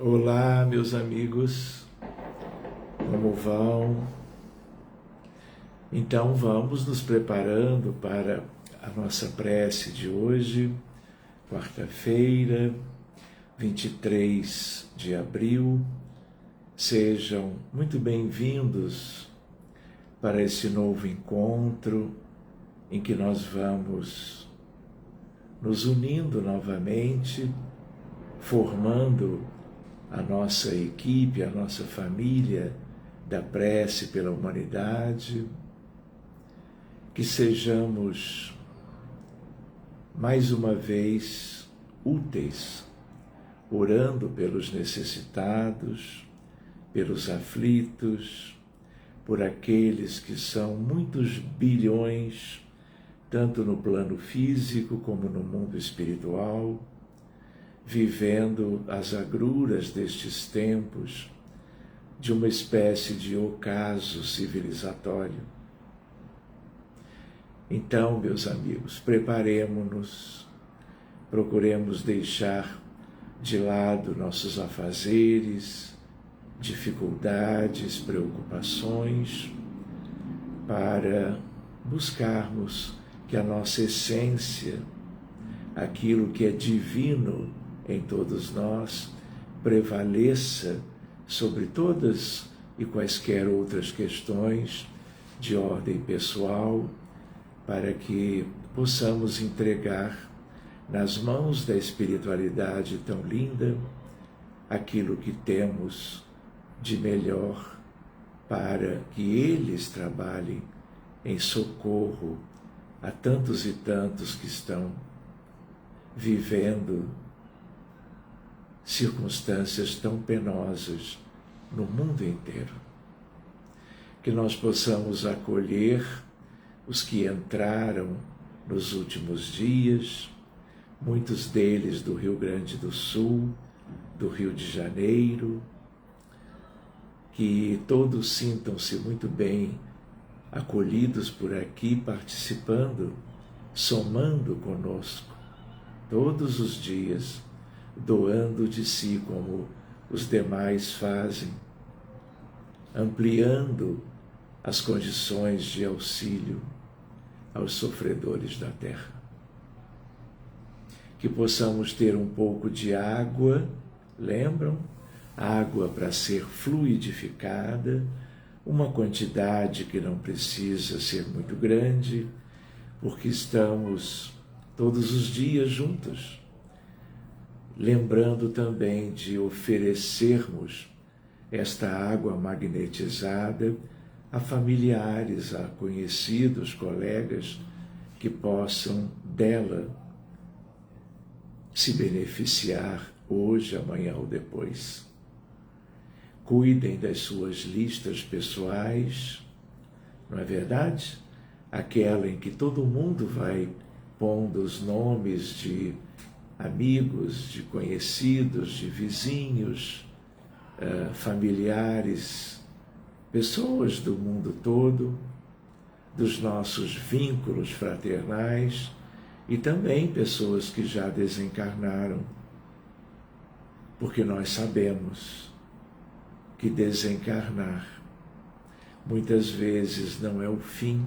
Olá, meus amigos, como vão? Então vamos nos preparando para a nossa prece de hoje, quarta-feira, 23 de abril. Sejam muito bem-vindos para esse novo encontro em que nós vamos nos unindo novamente, formando a nossa equipe, a nossa família da prece pela humanidade, que sejamos mais uma vez úteis, orando pelos necessitados, pelos aflitos, por aqueles que são muitos bilhões, tanto no plano físico como no mundo espiritual, vivendo as agruras destes tempos de uma espécie de ocaso civilizatório. Então, meus amigos, preparemo-nos, procuremos deixar de lado nossos afazeres, dificuldades, preocupações, para buscarmos que a nossa essência, aquilo que é divino em todos nós, prevaleça sobre todas e quaisquer outras questões de ordem pessoal, para que possamos entregar nas mãos da espiritualidade tão linda aquilo que temos de melhor, para que eles trabalhem em socorro a tantos e tantos que estão vivendo circunstâncias tão penosas no mundo inteiro. Que nós possamos acolher os que entraram nos últimos dias, muitos deles do Rio Grande do Sul, do Rio de Janeiro, que todos sintam-se muito bem acolhidos por aqui, participando, somando conosco todos os dias, doando de si como os demais fazem, ampliando as condições de auxílio aos sofredores da terra. Que possamos ter um pouco de água, lembram? Água para ser fluidificada, uma quantidade que não precisa ser muito grande, porque estamos todos os dias juntos, lembrando também de oferecermos esta água magnetizada a familiares, a conhecidos, colegas que possam dela se beneficiar hoje, amanhã ou depois. Cuidem das suas listas pessoais, não é verdade? Aquela em que todo mundo vai pondo os nomes de amigos, de conhecidos, de vizinhos, familiares, pessoas do mundo todo, dos nossos vínculos fraternais e também pessoas que já desencarnaram, porque nós sabemos que desencarnar muitas vezes não é o fim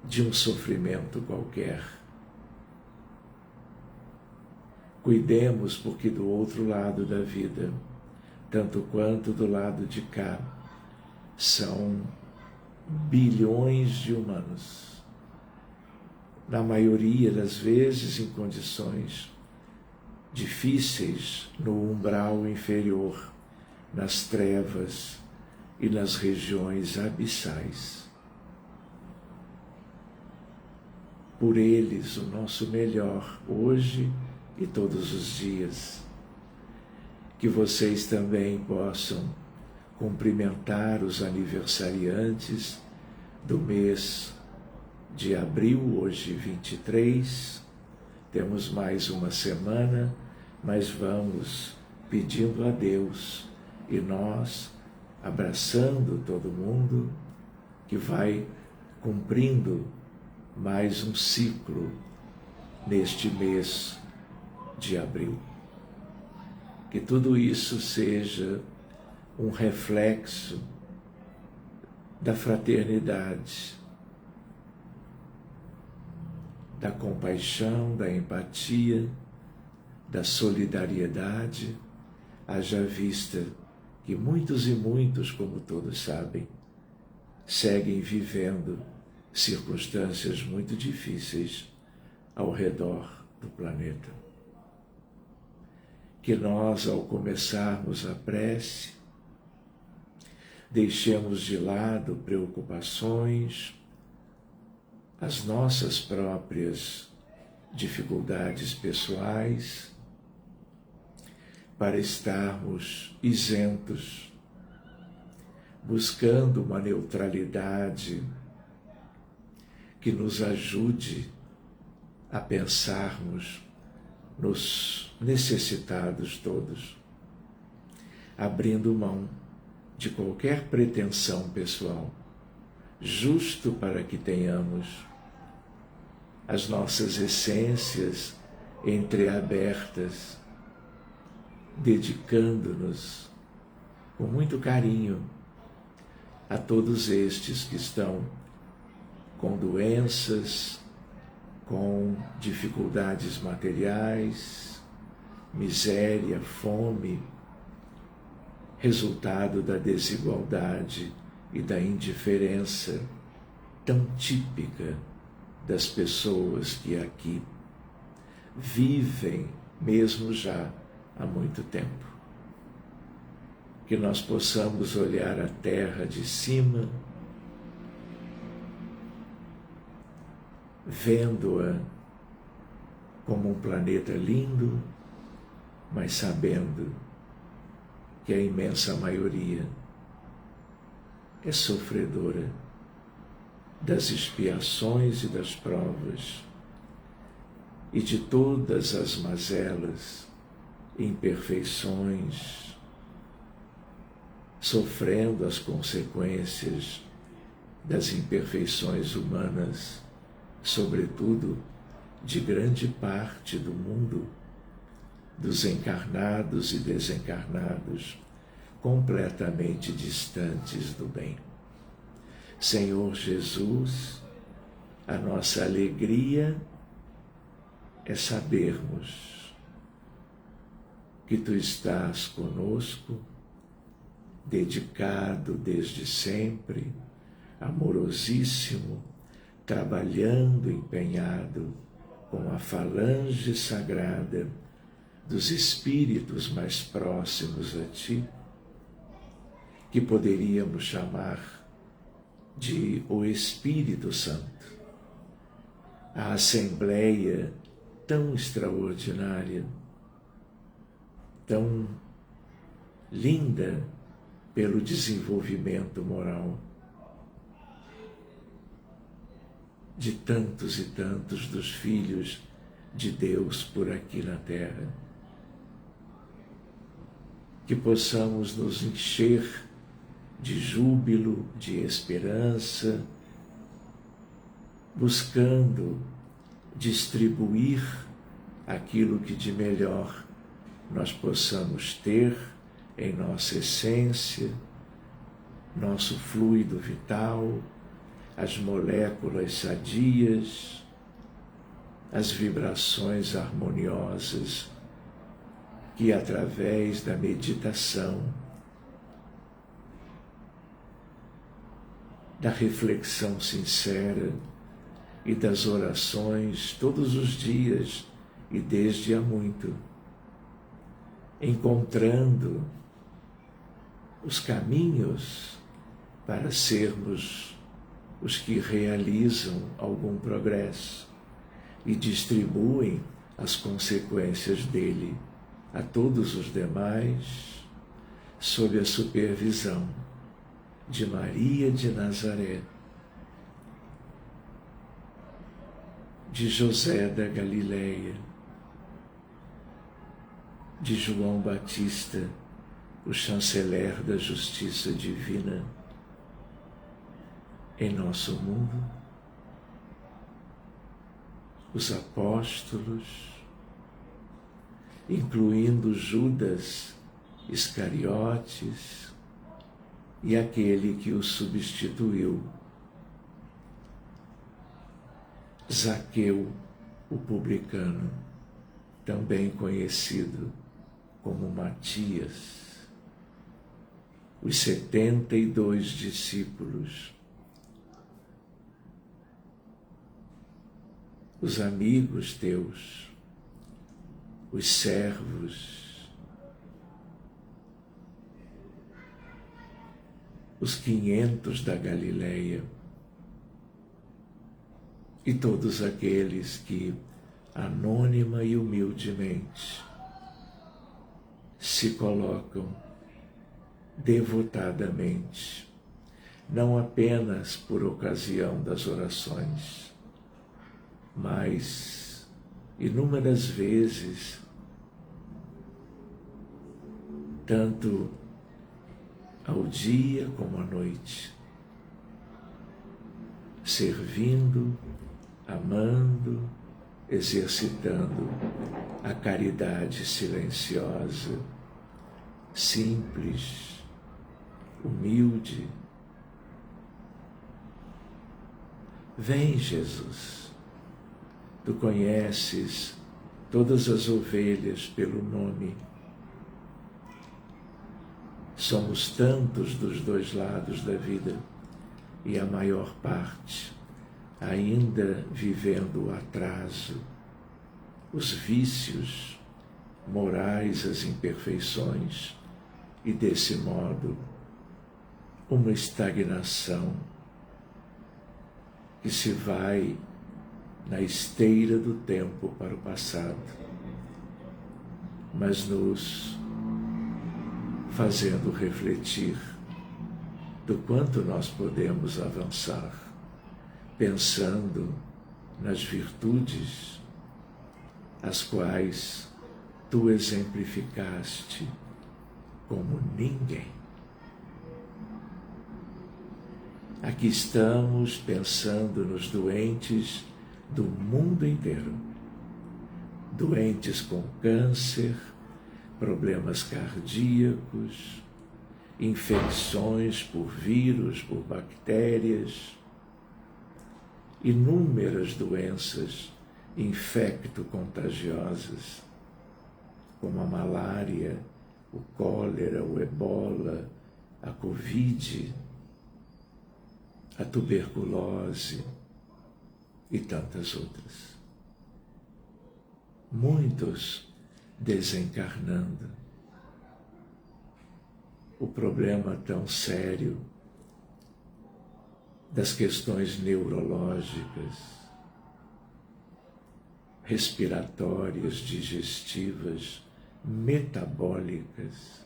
de um sofrimento qualquer. Cuidemos, porque do outro lado da vida, tanto quanto do lado de cá, são bilhões de humanos, na maioria das vezes em condições difíceis, no umbral inferior, nas trevas e nas regiões abissais. Por eles, o nosso melhor hoje e todos os dias. Que vocês também possam cumprimentar os aniversariantes do mês de abril, hoje 23. Temos mais uma semana, mas vamos pedindo a Deus e nós abraçando todo mundo que vai cumprindo mais um ciclo neste mês de abril. que tudo isso seja um reflexo da fraternidade, da compaixão, da empatia, da solidariedade, haja vista que muitos e muitos, como todos sabem, seguem vivendo circunstâncias muito difíceis ao redor do planeta. Que nós, ao começarmos a prece, deixemos de lado preocupações, as nossas próprias dificuldades pessoais, para estarmos isentos, buscando uma neutralidade que nos ajude a pensarmos nos necessitados todos, abrindo mão de qualquer pretensão pessoal, justo para que tenhamos as nossas essências entreabertas, dedicando-nos com muito carinho a todos estes que estão com doenças, com dificuldades materiais, miséria, fome, resultado da desigualdade e da indiferença tão típica das pessoas que aqui vivem, mesmo já há muito tempo. Que nós possamos olhar a terra de cima, vendo-a como um planeta lindo, mas sabendo que a imensa maioria é sofredora das expiações e das provas e de todas as mazelas, imperfeições, sofrendo as consequências das imperfeições humanas, sobretudo de grande parte do mundo, dos encarnados e desencarnados, completamente distantes do bem. Senhor Jesus, a nossa alegria é sabermos que Tu estás conosco, dedicado desde sempre, amorosíssimo, trabalhando, empenhado com a falange sagrada dos espíritos mais próximos a Ti, que poderíamos chamar de o Espírito Santo, a Assembleia tão extraordinária, tão linda pelo desenvolvimento moral de tantos e tantos dos filhos de Deus por aqui na Terra. Que possamos nos encher de júbilo, de esperança, buscando distribuir aquilo que de melhor nós possamos ter em nossa essência, nosso fluido vital, as moléculas sadias, as vibrações harmoniosas que através da meditação, da reflexão sincera e das orações todos os dias e desde há muito, encontrando os caminhos para sermos os que realizam algum progresso e distribuem as consequências dele a todos os demais, sob a supervisão de Maria de Nazaré, de José da Galileia, de João Batista, o chanceler da justiça divina em nosso mundo, os apóstolos, incluindo Judas Iscariotes e aquele que o substituiu, Zaqueu, o publicano, também conhecido como Matias, os 72 discípulos, os amigos teus, os servos, os 500 da Galileia e todos aqueles que, anônima e humildemente, se colocam devotadamente, não apenas por ocasião das orações, mas inúmeras vezes, tanto ao dia como à noite, servindo, amando, exercitando a caridade silenciosa, simples, humilde. Vem, Jesus, tu conheces todas as ovelhas pelo nome. Somos tantos dos dois lados da vida e a maior parte ainda vivendo o atraso, os vícios morais, as imperfeições e, desse modo, uma estagnação que se vai na esteira do tempo para o passado, mas nos fazendo refletir do quanto nós podemos avançar, pensando nas virtudes as quais tu exemplificaste como ninguém. Aqui estamos pensando nos doentes do mundo inteiro, doentes com câncer, problemas cardíacos, infecções por vírus, por bactérias, inúmeras doenças infecto-contagiosas, como a malária, o cólera, o ebola, a Covid, a tuberculose e tantas outras. Muitos desencarnando. O problema tão sério das questões neurológicas, respiratórias, digestivas, metabólicas,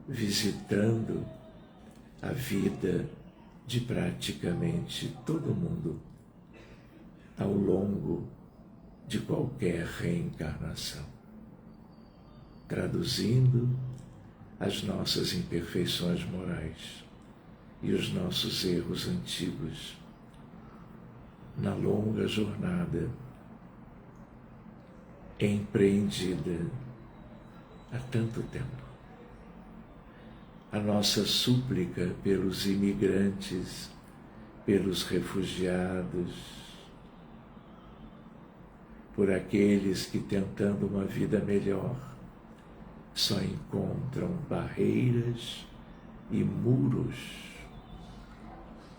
visitando a vida de praticamente todo mundo ao longo de qualquer reencarnação, traduzindo as nossas imperfeições morais e os nossos erros antigos na longa jornada empreendida há tanto tempo. A nossa súplica pelos imigrantes, pelos refugiados, por aqueles que, tentando uma vida melhor, só encontram barreiras e muros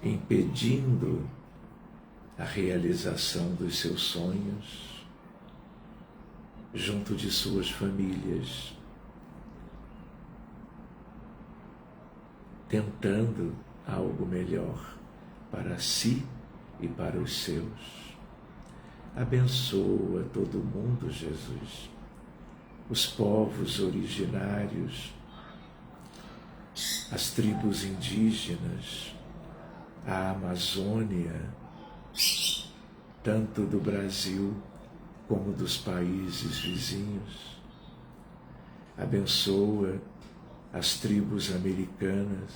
impedindo a realização dos seus sonhos junto de suas famílias, tentando algo melhor para si e para os seus. Abençoa todo mundo, Jesus, os povos originários, as tribos indígenas, a Amazônia, tanto do Brasil como dos países vizinhos. Abençoa as tribos americanas,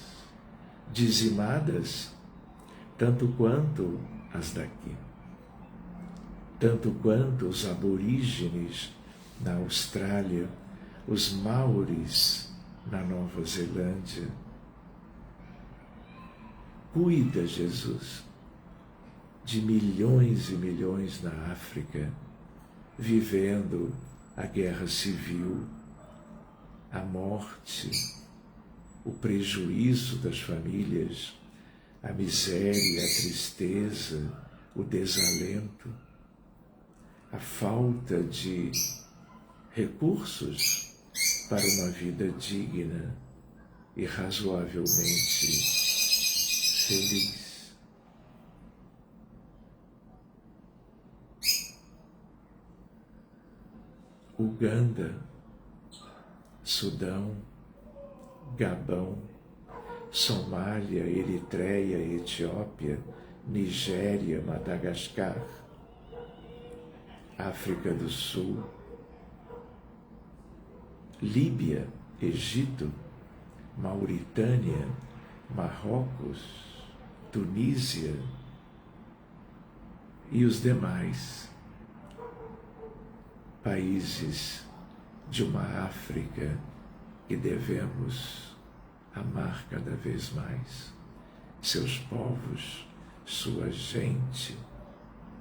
dizimadas tanto quanto as daqui, tanto quanto os aborígenes na Austrália, os Maoris na Nova Zelândia. Cuida, Jesus, de milhões e milhões na África, vivendo a guerra civil, a morte, o prejuízo das famílias, a miséria, a tristeza, o desalento, a falta de recursos para uma vida digna e razoavelmente feliz. Uganda, Sudão, Gabão, Somália, Eritreia, Etiópia, Nigéria, Madagascar, África do Sul, Líbia, Egito, Mauritânia, Marrocos, Tunísia e os demais países de uma África que devemos amar cada vez mais, seus povos, sua gente,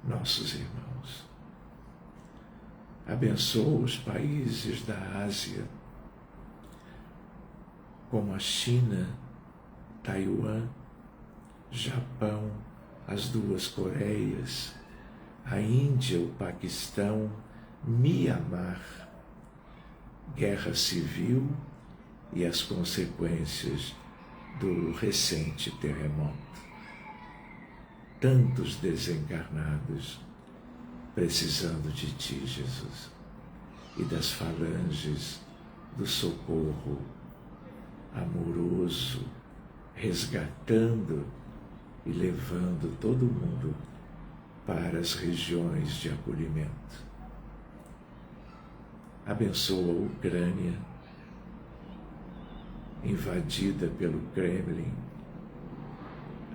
nossos irmãos. Abençoa os países da Ásia, como a China, Taiwan, Japão, as duas Coreias, a Índia, o Paquistão, Mianmar, guerra civil e as consequências do recente terremoto. Tantos desencarnados precisando de Ti, Jesus, e das falanges do socorro amoroso, resgatando e levando todo mundo para as regiões de acolhimento. Abençoa a Ucrânia, invadida pelo Kremlin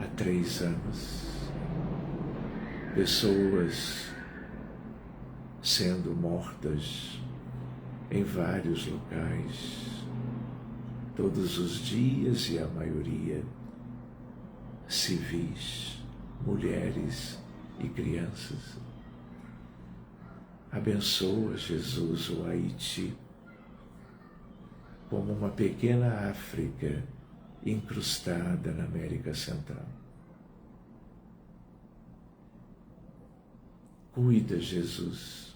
há 3 anos. Pessoas sendo mortas em vários locais, todos os dias, e a maioria civis, mulheres e crianças. Abençoa, Jesus, o Haiti como uma pequena África incrustada na América Central. Cuida, Jesus,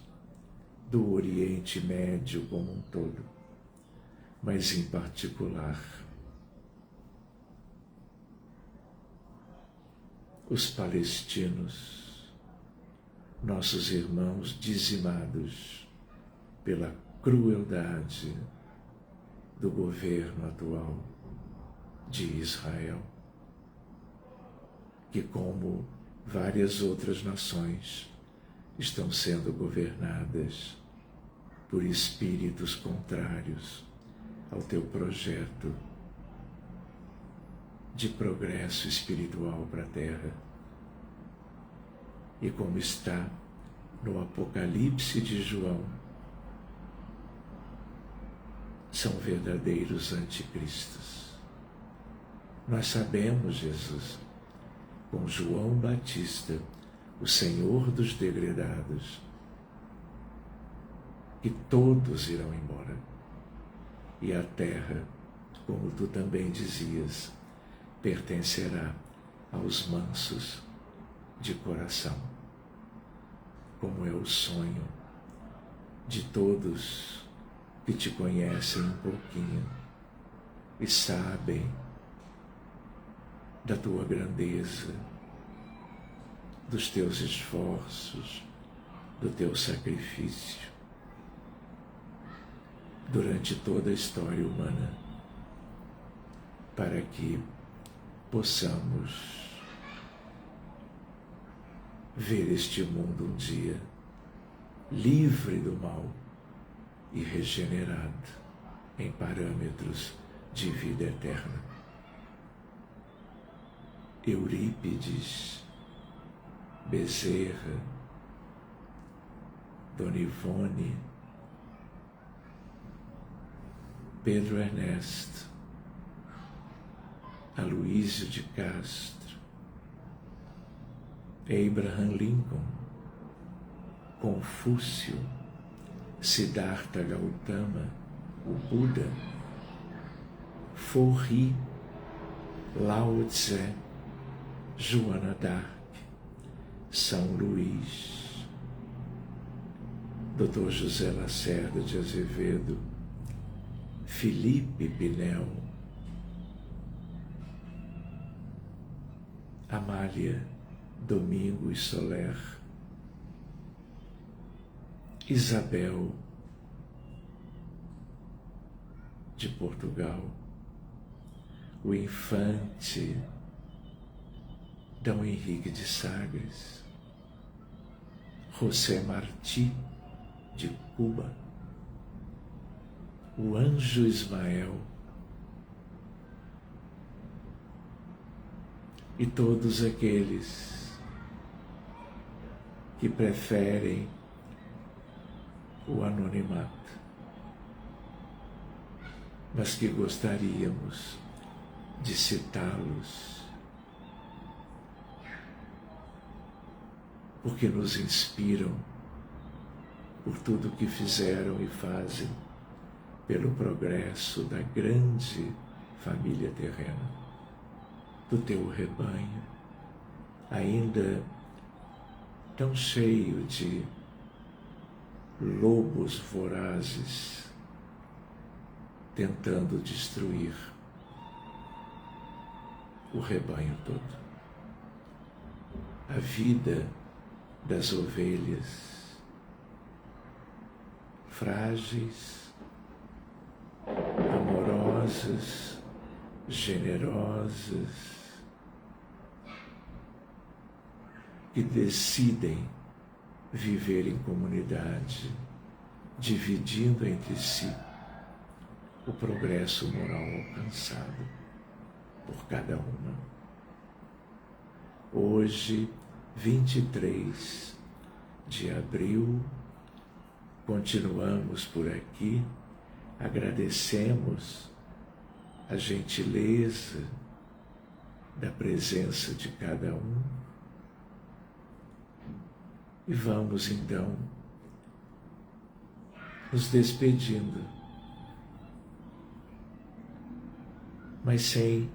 do Oriente Médio como um todo, mas em particular os palestinos, nossos irmãos dizimados pela crueldade do governo atual de Israel, que, como várias outras nações, estão sendo governadas por espíritos contrários ao teu projeto de progresso espiritual para a Terra. E como está no Apocalipse de João, são verdadeiros anticristos. Nós sabemos, Jesus, com João Batista, o Senhor dos degredados, que todos irão embora. E a terra, como tu também dizias, pertencerá aos mansos de coração, como é o sonho de todos que te conhecem um pouquinho e sabem da tua grandeza, dos teus esforços, do teu sacrifício durante toda a história humana, para que possamos ver este mundo um dia livre do mal e regenerado em parâmetros de vida eterna. Eurípides, Bezerra, Dona Ivone, Pedro Ernesto, Aloísio de Castro, Abraham Lincoln, Confúcio, Siddhartha Gautama, o Buda, Forri, Lao Tse, Joana d'Arc, São Luís, Dr. José Lacerda de Azevedo, Felipe Pinel, Amália Domingos Soler, Isabel de Portugal, o infante D. Henrique de Sagres, José Martí de Cuba, o anjo Ismael e todos aqueles que preferem o anonimato, mas que gostaríamos de citá-los, porque nos inspiram por tudo que fizeram e fazem pelo progresso da grande família terrena, do teu rebanho, ainda tão cheio de lobos vorazes tentando destruir o rebanho todo. A vida das ovelhas frágeis, amorosas, generosas, que decidem viver em comunidade, dividindo entre si o progresso moral alcançado por cada uma. Hoje, 23 de abril, continuamos por aqui, agradecemos a gentileza da presença de cada um e vamos então nos despedindo, mas sem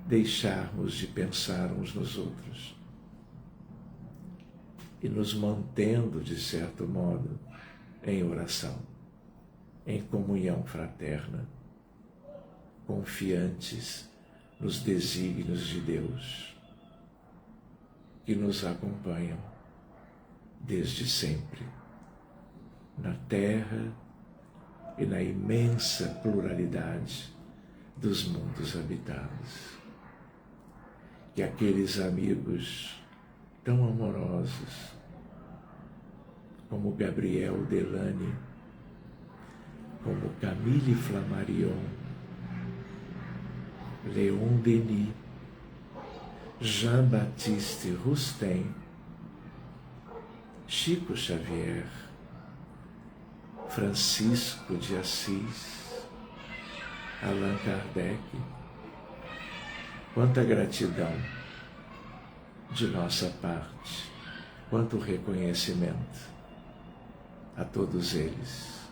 deixarmos de pensar uns nos outros e nos mantendo, de certo modo, em oração, em comunhão fraterna, confiantes nos desígnios de Deus, que nos acompanham desde sempre, na terra e na imensa pluralidade dos mundos habitados. Que aqueles amigos tão amorosos como Gabriel Delany, como Camille Flammarion, Leon Denis, Jean-Baptiste Rustin, Chico Xavier, Francisco de Assis, Allan Kardec, quanta gratidão de nossa parte, quanto reconhecimento a todos eles,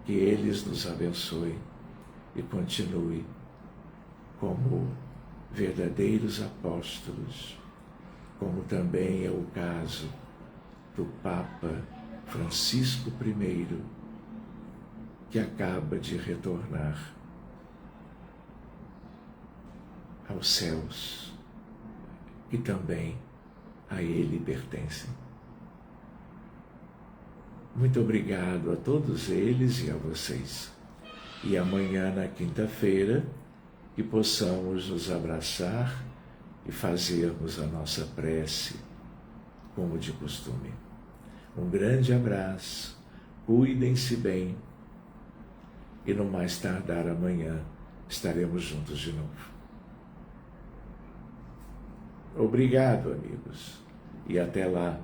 que eles nos abençoem e continuem como verdadeiros apóstolos, como também é o caso do Papa Francisco I, que acaba de retornar aos céus, que também a ele pertencem. Muito obrigado a todos eles e a vocês. E amanhã, na quinta-feira, que possamos nos abraçar e fazermos a nossa prece, como de costume. Um grande abraço, cuidem-se bem, e no mais tardar amanhã estaremos juntos de novo. Obrigado, amigos, e até lá.